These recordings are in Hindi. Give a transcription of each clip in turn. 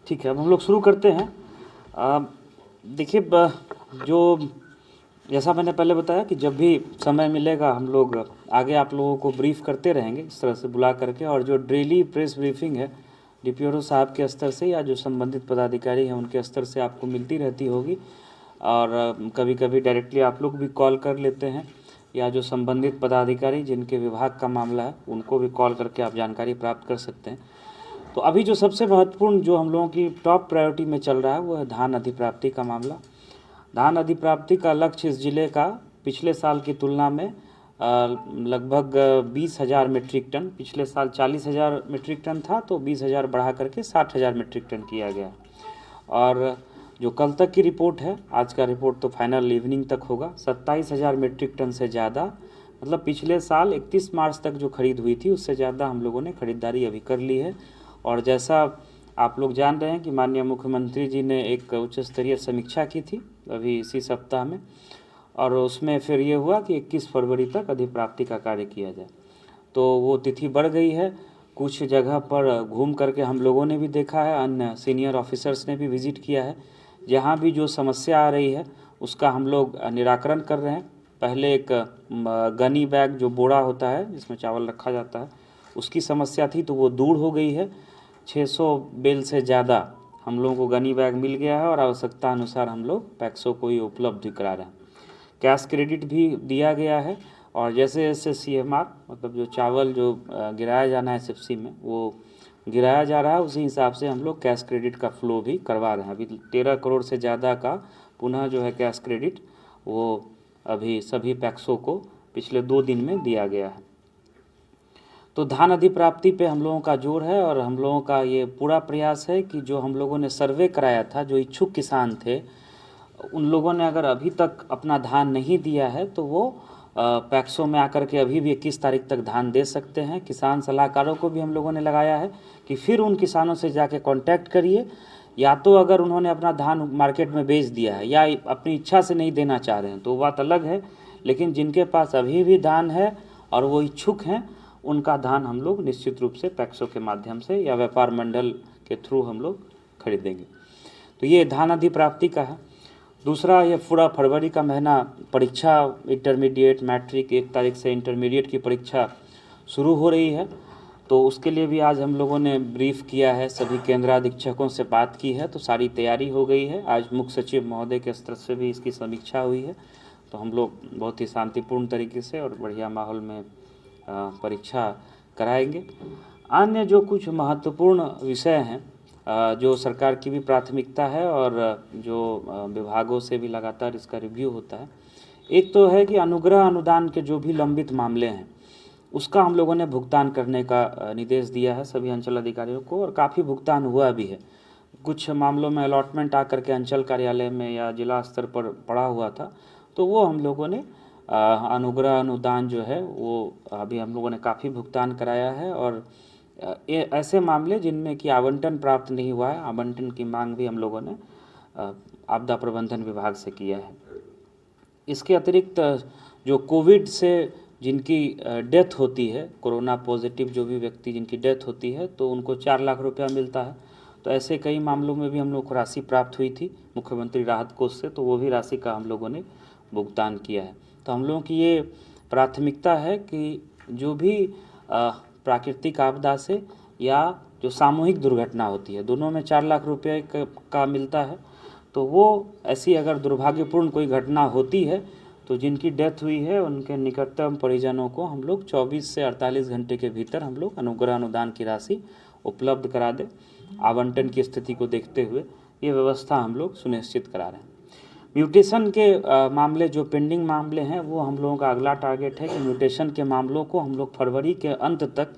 ठीक है, अब हम लोग शुरू करते हैं। देखिए, जो जैसा मैंने पहले बताया कि जब भी समय मिलेगा हम लोग आगे आप लोगों को ब्रीफ करते रहेंगे इस तरह से बुला करके, और जो डेली प्रेस ब्रीफिंग है डीपीओ साहब के स्तर से या जो संबंधित पदाधिकारी हैं उनके स्तर से आपको मिलती रहती होगी। और कभी कभी डायरेक्टली आप लोग भी कॉल कर लेते हैं, या जो संबंधित पदाधिकारी जिनके विभाग का मामला है उनको भी कॉल करके आप जानकारी प्राप्त कर सकते हैं। तो अभी जो सबसे महत्वपूर्ण जो हम लोगों की टॉप प्रायोरिटी में चल रहा है वो है धान अधिप्राप्ति का मामला। धान अधिप्राप्ति का लक्ष्य इस जिले का पिछले साल की तुलना में लगभग 20,000 मीट्रिक टन, पिछले साल 40,000 मीट्रिक टन था तो 20,000 बढ़ा करके 60,000 मीट्रिक टन किया गया। और जो कल तक की रिपोर्ट है, आज का रिपोर्ट तो फाइनल इवनिंग तक होगा, 27,000 मीट्रिक टन से ज़्यादा, मतलब पिछले साल 31 मार्च तक जो खरीद हुई थी उससे ज़्यादा हम लोगों ने खरीदारी अभी कर ली है। और जैसा आप लोग जान रहे हैं कि माननीय मुख्यमंत्री जी ने एक उच्च स्तरीय समीक्षा की थी अभी इसी सप्ताह में, और उसमें फिर ये हुआ कि 21 फरवरी तक अधिप्राप्ति का कार्य किया जाए। तो वो तिथि बढ़ गई है। कुछ जगह पर घूम करके हम लोगों ने भी देखा है, अन्य सीनियर ऑफिसर्स ने भी विजिट किया है। जहाँ भी जो समस्या आ रही है उसका हम लोग निराकरण कर रहे हैं। पहले एक गनी बैग जो बोरा होता है जिसमें चावल रखा जाता है उसकी समस्या थी, तो वो दूर हो गई है। 600 बेल से ज़्यादा हम लोगों को गनी बैग मिल गया है और आवश्यकता अनुसार हम लोग पैक्सों को ही उपलब्ध करा रहे हैं। कैश क्रेडिट भी दिया गया है, और जैसे जैसे CMR मतलब जो चावल जो गिराया जाना है SFC में वो गिराया जा रहा है, उसी हिसाब से हम लोग कैश क्रेडिट का फ्लो भी करवा रहे हैं। अभी 13 करोड़ से ज़्यादा का पुनः जो है कैश क्रेडिट वो अभी सभी पैक्सों को पिछले 2 दिन में दिया गया है। तो धान अधिप्राप्ति पे हम लोगों का जोर है, और हम लोगों का ये पूरा प्रयास है कि जो हम लोगों ने सर्वे कराया था, जो इच्छुक किसान थे उन लोगों ने अगर अभी तक अपना धान नहीं दिया है तो वो पैक्सों में आकर के अभी भी 21 तारीख तक धान दे सकते हैं। किसान सलाहकारों को भी हम लोगों ने लगाया है कि फिर उन किसानों से जाके कांटेक्ट करिए, या तो अगर उन्होंने अपना धान मार्केट में बेच दिया है या अपनी इच्छा से नहीं देना चाह रहे हैं तो बात अलग है, लेकिन जिनके पास अभी भी धान है और वो इच्छुक हैं उनका धान हम लोग निश्चित रूप से पैक्सों के माध्यम से या व्यापार मंडल के थ्रू हम लोग खरीदेंगे। तो ये धान अधिप्राप्ति का है। दूसरा, ये पूरा फरवरी का महीना परीक्षा, इंटरमीडिएट मैट्रिक 1 तारीख से इंटरमीडिएट की परीक्षा शुरू हो रही है, तो उसके लिए भी आज हम लोगों ने ब्रीफ किया है, सभी केंद्राधीक्षकों से बात की है, तो सारी तैयारी हो गई है। आज मुख्य सचिव महोदय के स्तर से भी इसकी समीक्षा हुई है, तो हम लोग बहुत ही शांतिपूर्ण तरीके से और बढ़िया माहौल में परीक्षा कराएंगे। अन्य जो कुछ महत्वपूर्ण विषय हैं जो सरकार की भी प्राथमिकता है और जो विभागों से भी लगातार इसका रिव्यू होता है, एक तो है कि अनुग्रह अनुदान के जो भी लंबित मामले हैं उसका हम लोगों ने भुगतान करने का निर्देश दिया है सभी अंचल अधिकारियों को, और काफ़ी भुगतान हुआ भी है। कुछ मामलों में अलॉटमेंट आकर के अंचल कार्यालय में या जिला स्तर पर पड़ा हुआ था, तो वो हम लोगों ने अनुग्रह अनुदान जो है वो अभी हम लोगों ने काफ़ी भुगतान कराया है। और ऐसे मामले जिनमें कि आवंटन प्राप्त नहीं हुआ है, आवंटन की मांग भी हम लोगों ने आपदा प्रबंधन विभाग से किया है। इसके अतिरिक्त जो कोविड से जिनकी डेथ होती है, कोरोना पॉजिटिव जो भी व्यक्ति जिनकी डेथ होती है, तो उनको 4 लाख रुपया मिलता है। तो ऐसे कई मामलों में भी हम लोग को राशि प्राप्त हुई थी मुख्यमंत्री राहत कोष से, तो वो भी राशि का हम लोगों ने भुगतान किया है। तो हम लोगों की ये प्राथमिकता है कि जो भी प्राकृतिक आपदा से या जो सामूहिक दुर्घटना होती है, दोनों में 4 लाख रुपये का मिलता है। तो वो ऐसी अगर दुर्भाग्यपूर्ण कोई घटना होती है तो जिनकी डेथ हुई है उनके निकटतम परिजनों को हम लोग 24 से 48 घंटे के भीतर हम लोग अनुग्रह अनुदान की राशि उपलब्ध करा दें। आवंटन की स्थिति को देखते हुए ये व्यवस्था हम लोग सुनिश्चित करा रहे हैं। म्यूटेशन के मामले जो पेंडिंग मामले हैं वो हम लोगों का अगला टारगेट है कि म्यूटेशन के मामलों को हम लोग फरवरी के अंत तक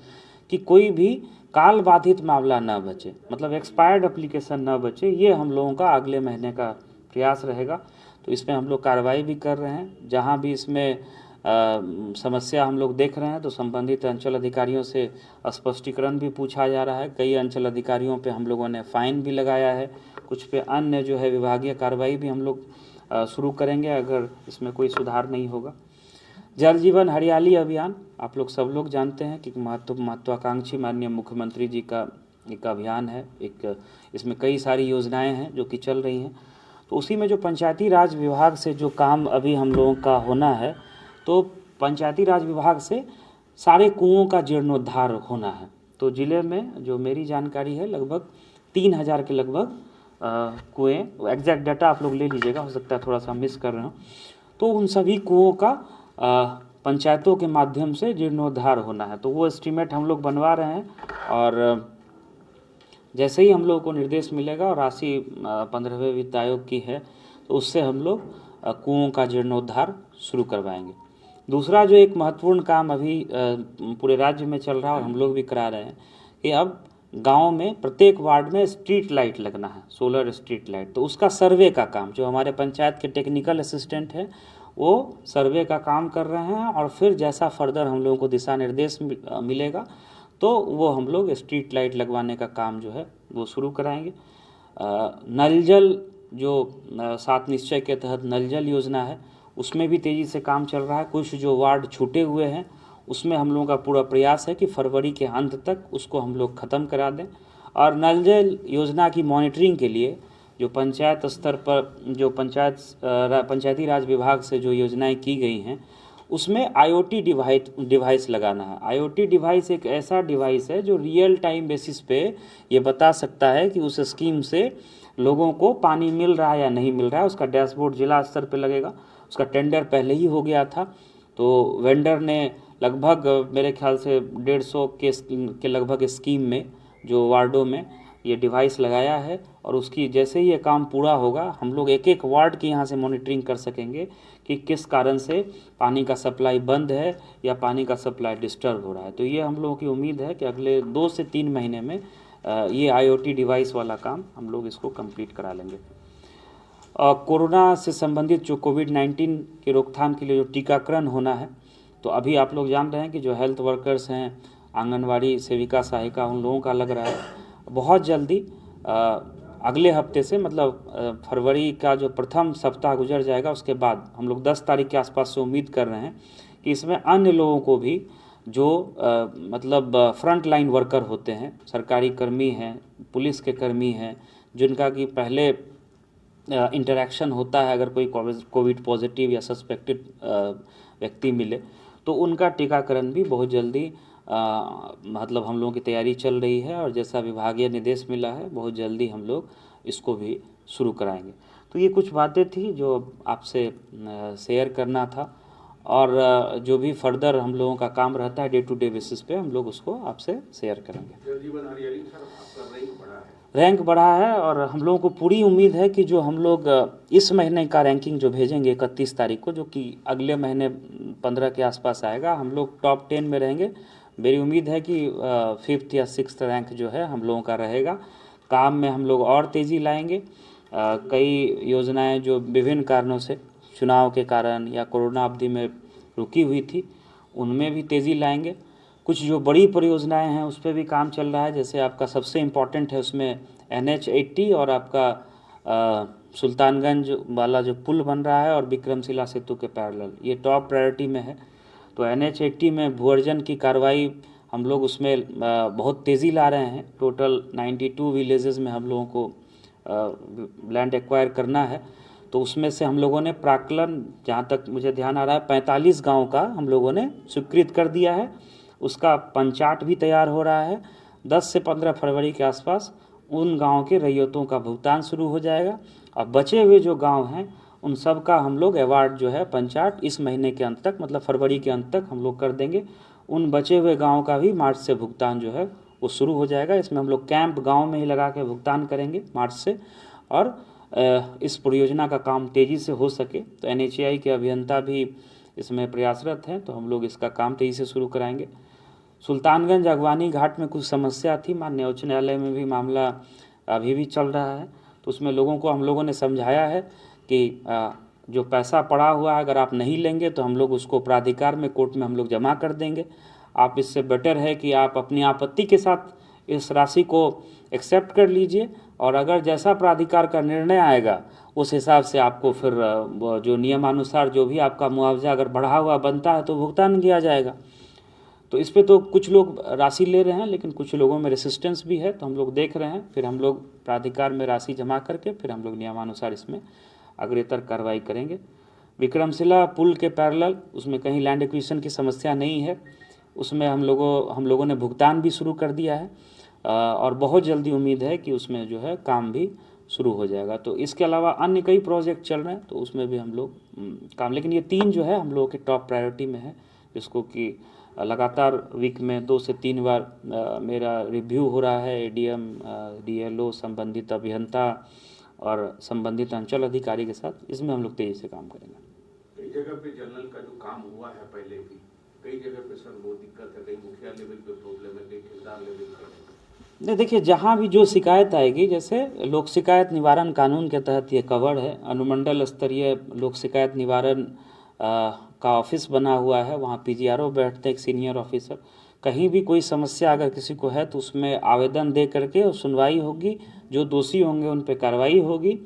कि कोई भी काल बाधित मामला न बचे, मतलब एक्सपायर्ड एप्लीकेशन न बचे, ये हम लोगों का अगले महीने का प्रयास रहेगा। तो इसमें हम लोग कार्रवाई भी कर रहे हैं। जहाँ भी इसमें समस्या हम लोग देख रहे हैं तो संबंधित अंचल अधिकारियों से स्पष्टीकरण भी पूछा जा रहा है। कई अंचल अधिकारियों पे हम लोगों ने फाइन भी लगाया है, कुछ पे अन्य जो है विभागीय कार्रवाई भी हम लोग शुरू करेंगे अगर इसमें कोई सुधार नहीं होगा। जल जीवन हरियाली अभियान आप लोग सब लोग जानते हैं कि महत्वाकांक्षी माननीय मुख्यमंत्री जी का एक अभियान है, एक इसमें कई सारी योजनाएं हैं जो कि चल रही हैं। तो उसी में जो पंचायती राज विभाग से जो काम अभी हम लोगों का होना है, तो पंचायती राज विभाग से सारे कुओं का जीर्णोद्धार होना है। तो ज़िले में जो मेरी जानकारी है लगभग 3000 के लगभग कुएँ, एग्जैक्ट डाटा आप लोग ले लीजिएगा, हो सकता है थोड़ा सा मिस कर रहे हो। तो उन सभी कुओं का पंचायतों के माध्यम से जीर्णोद्धार होना है। तो वो एस्टीमेट हम लोग बनवा रहे हैं, और जैसे ही हम लोग को निर्देश मिलेगा और राशि 15वें वित्त आयोग की है, तो उससे हम लोग कुओं का जीर्णोद्धार शुरू करवाएंगे। दूसरा जो एक महत्वपूर्ण काम अभी पूरे राज्य में चल रहा है और हम लोग भी करा रहे हैं कि अब गांव में प्रत्येक वार्ड में स्ट्रीट लाइट लगना है, सोलर स्ट्रीट लाइट। तो उसका सर्वे का काम जो हमारे पंचायत के टेक्निकल असिस्टेंट है वो सर्वे का काम कर रहे हैं, और फिर जैसा फर्दर हम लोगों को दिशा निर्देश मिलेगा तो वो हम लोग स्ट्रीट लाइट लगवाने का काम जो है वो शुरू कराएंगे। नल जल जो 7 निश्चय के तहत नल जल योजना है, उसमें भी तेज़ी से काम चल रहा है। कुछ जो वार्ड छूटे हुए हैं उसमें हम लोगों का पूरा प्रयास है कि फरवरी के अंत तक उसको हम लोग ख़त्म करा दें। और नल जल योजना की मॉनिटरिंग के लिए जो पंचायत स्तर पर जो पंचायती राज विभाग से जो योजनाएं की गई हैं, उसमें IoT डिवाइस लगाना है। IoT डिवाइस एक ऐसा डिवाइस है जो रियल टाइम बेसिस पे ये बता सकता है कि उस स्कीम से लोगों को पानी मिल रहा है या नहीं मिल रहा है। उसका डैशबोर्ड जिला स्तर पे लगेगा। उसका टेंडर पहले ही हो गया था, तो वेंडर ने लगभग मेरे ख्याल से 150 के लगभग स्कीम में जो वार्डों में ये डिवाइस लगाया है। और उसकी जैसे ही ये काम पूरा होगा, हम लोग एक एक वार्ड की यहाँ से मॉनिटरिंग कर सकेंगे कि किस कारण से पानी का सप्लाई बंद है या पानी का सप्लाई डिस्टर्ब हो रहा है। तो ये हम लोगों की उम्मीद है कि अगले 2 से 3 महीने में ये IoT डिवाइस वाला काम हम लोग इसको कंप्लीट करा लेंगे। कोरोना से संबंधित जो कोविड-19 की रोकथाम के लिए जो टीकाकरण होना है, तो अभी आप लोग जान रहे हैं कि जो हेल्थ वर्कर्स हैं, आंगनवाड़ी सेविका सहायिका, उन लोगों का लग रहा है बहुत जल्दी अगले हफ्ते से, मतलब फरवरी का जो प्रथम सप्ताह गुजर जाएगा उसके बाद हम लोग 10 तारीख के आसपास से उम्मीद कर रहे हैं कि इसमें अन्य लोगों को भी जो मतलब फ्रंट लाइन वर्कर होते हैं, सरकारी कर्मी हैं, पुलिस के कर्मी हैं, जिनका कि पहले इंटरेक्शन होता है अगर कोई कोविड पॉजिटिव या सस्पेक्टेड व्यक्ति मिले, तो उनका टीकाकरण भी बहुत जल्दी मतलब हम लोगों की तैयारी चल रही है। और जैसा विभागीय निर्देश मिला है, बहुत जल्दी हम लोग इसको भी शुरू कराएंगे। तो ये कुछ बातें थी जो आपसे शेयर करना था, और जो भी फर्दर हम लोगों का काम रहता है डे टू डे बेसिस पे, हम लोग उसको आपसे शेयर करेंगे। रैंक बढ़ा है, और हम लोगों को पूरी उम्मीद है कि जो हम लोग इस महीने का रैंकिंग जो भेजेंगे 31 तारीख को, जो कि अगले महीने 15 के आसपास आएगा, हम लोग टॉप 10 में रहेंगे। मेरी उम्मीद है कि 5th या 6th रैंक जो है हम लोगों का रहेगा। काम में हम लोग और तेज़ी लाएंगे। कई योजनाएं जो विभिन्न कारणों से, चुनाव के कारण या कोरोना अवधि में रुकी हुई थी, उनमें भी तेज़ी लाएंगे। कुछ जो बड़ी परियोजनाएं हैं उस पर भी काम चल रहा है। जैसे आपका सबसे इम्पोर्टेंट है उसमें NH80 और आपका सुल्तानगंज वाला जो पुल बन रहा है और विक्रमशिला सेतु के पैरेलल, ये टॉप प्रायोरिटी में है। तो NH80 में भूअर्जन की कार्रवाई हम लोग उसमें बहुत तेज़ी ला रहे हैं। टोटल 92 विलेजेस में हम लोगों को लैंड एक्वायर करना है। तो उसमें से हम लोगों ने प्राक्कलन, जहाँ तक मुझे ध्यान आ रहा है, 45 गाँव का हम लोगों ने स्वीकृत कर दिया है। उसका पंचाट भी तैयार हो रहा है। 10 से 15 फरवरी के आसपास उन गाँव के रैयतों का भुगतान शुरू हो जाएगा। और बचे हुए जो गाँव हैं उन सब का हम लोग अवार्ड जो है पंचाट इस महीने के अंत तक, मतलब फरवरी के अंत तक हम लोग कर देंगे। उन बचे हुए गाँव का भी मार्च से भुगतान जो है वो शुरू हो जाएगा। इसमें हम लोग कैंप गाँव में ही लगा के भुगतान करेंगे मार्च से, और इस परियोजना का काम तेज़ी से हो सके। तो NHAI के अभियंता भी इसमें प्रयासरत हैं, तो हम लोग इसका काम तेज़ी से शुरू कराएंगे। सुल्तानगंज अगवानी घाट में कुछ समस्या थी, माननीय उच्च न्यायालय में भी मामला अभी भी चल रहा है। तो उसमें लोगों को हम लोगों ने समझाया है कि जो पैसा पड़ा हुआ है अगर आप नहीं लेंगे तो हम लोग उसको प्राधिकार में, कोर्ट में हम लोग जमा कर देंगे। आप इससे बेटर है कि आप अपनी आपत्ति के साथ इस राशि को एक्सेप्ट कर लीजिए, और अगर जैसा प्राधिकार का निर्णय आएगा उस हिसाब से आपको फिर जो नियमानुसार जो भी आपका मुआवजा अगर बढ़ा हुआ बनता है तो भुगतान किया जाएगा। तो इस पे तो कुछ लोग राशि ले रहे हैं, लेकिन कुछ लोगों में रेसिस्टेंस भी है, तो हम लोग देख रहे हैं। फिर हम लोग प्राधिकार में राशि जमा करके फिर हम लोग नियमानुसार इसमें अग्रेतर कार्रवाई करेंगे। विक्रमशिला पुल के पैरेलल उसमें कहीं लैंड एक्विजिशन की समस्या नहीं है, उसमें हम लोगों ने भुगतान भी शुरू कर दिया है और बहुत जल्दी उम्मीद है कि उसमें जो है काम भी शुरू हो जाएगा। तो इसके अलावा अन्य कई प्रोजेक्ट चल रहे हैं, तो उसमें भी हम लोग काम, लेकिन ये 3 जो है हम लोगों के टॉप प्रायोरिटी में है, जिसको कि लगातार वीक में 2 से 3 बार मेरा रिव्यू हो रहा है एडीएम, डीएलओ, संबंधित अभियंता और संबंधित अंचल अधिकारी के साथ। इसमें हम लोग तेजी से काम करेंगे। कई जगह पे जनरल का जो काम हुआ है पहले भी, कई जगह पे सर वो दिक्कत है, कई मुखिया लेवल पे प्रॉब्लम है, कई ठेकेदार लेवल पे। नहीं, देखिए जहाँ भी जो शिकायत आएगी, जैसे लोक शिकायत निवारण कानून के तहत ये कवर्ड है, अनुमंडल स्तरीय लोक शिकायत निवारण का ऑफिस बना हुआ है, वहाँ पीजीआरओ बैठते हैं, एक सीनियर ऑफिसर। कहीं भी कोई समस्या अगर किसी को है तो उसमें आवेदन दे करके सुनवाई होगी, जो दोषी होंगे उन पर कार्रवाई होगी,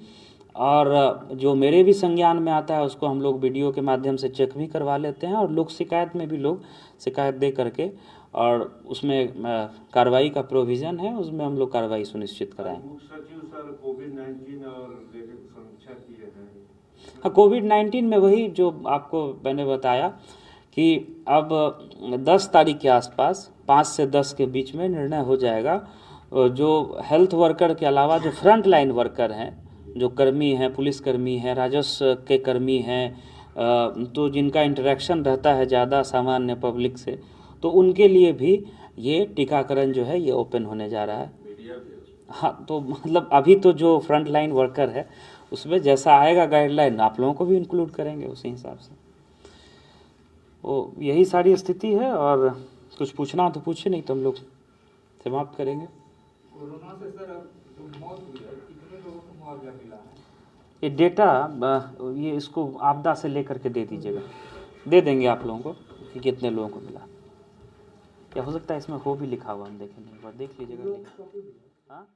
और जो मेरे भी संज्ञान में आता है उसको हम लोग वीडियो के माध्यम से चेक भी करवा लेते हैं, और लोक शिकायत में भी लोग शिकायत दे करके और उसमें कार्रवाई का प्रोविज़न है, उसमें हम लोग कार्रवाई सुनिश्चित कराएंगे। मुख्य सचिव सर कोविड-19 और समीक्षा किए हैं। हाँ, कोविड-19 में वही जो आपको मैंने बताया कि अब 10 तारीख के आसपास 5 से 10 के बीच में निर्णय हो जाएगा। जो हेल्थ वर्कर के अलावा जो फ्रंट लाइन वर्कर हैं, जो कर्मी हैं, पुलिसकर्मी हैं, राजस्व के कर्मी हैं, तो जिनका इंटरेक्शन रहता है ज़्यादा सामान्य पब्लिक से, तो उनके लिए भी ये टीकाकरण जो है ये ओपन होने जा रहा है। हाँ, तो मतलब अभी तो जो फ्रंट लाइन वर्कर है उसमें जैसा आएगा गाइडलाइन आप लोगों को भी इंक्लूड करेंगे उसी हिसाब से। वो यही सारी स्थिति है, और कुछ पूछना हो तो पूछे, नहीं तो हम लोग समाप्त करेंगे। कोरोना से सर जो मौत हुई है, कितने लोगों को मुआवजा मिला है? ये डेटा ये इसको आपदा से लेकर के दे दीजिएगा, दे देंगे आप लोगों को कि कितने लोगों को मिला। क्या हो सकता है इसमें हो भी लिखा हुआ, हम देखेंगे, एक बार देख लीजिएगा। हाँ।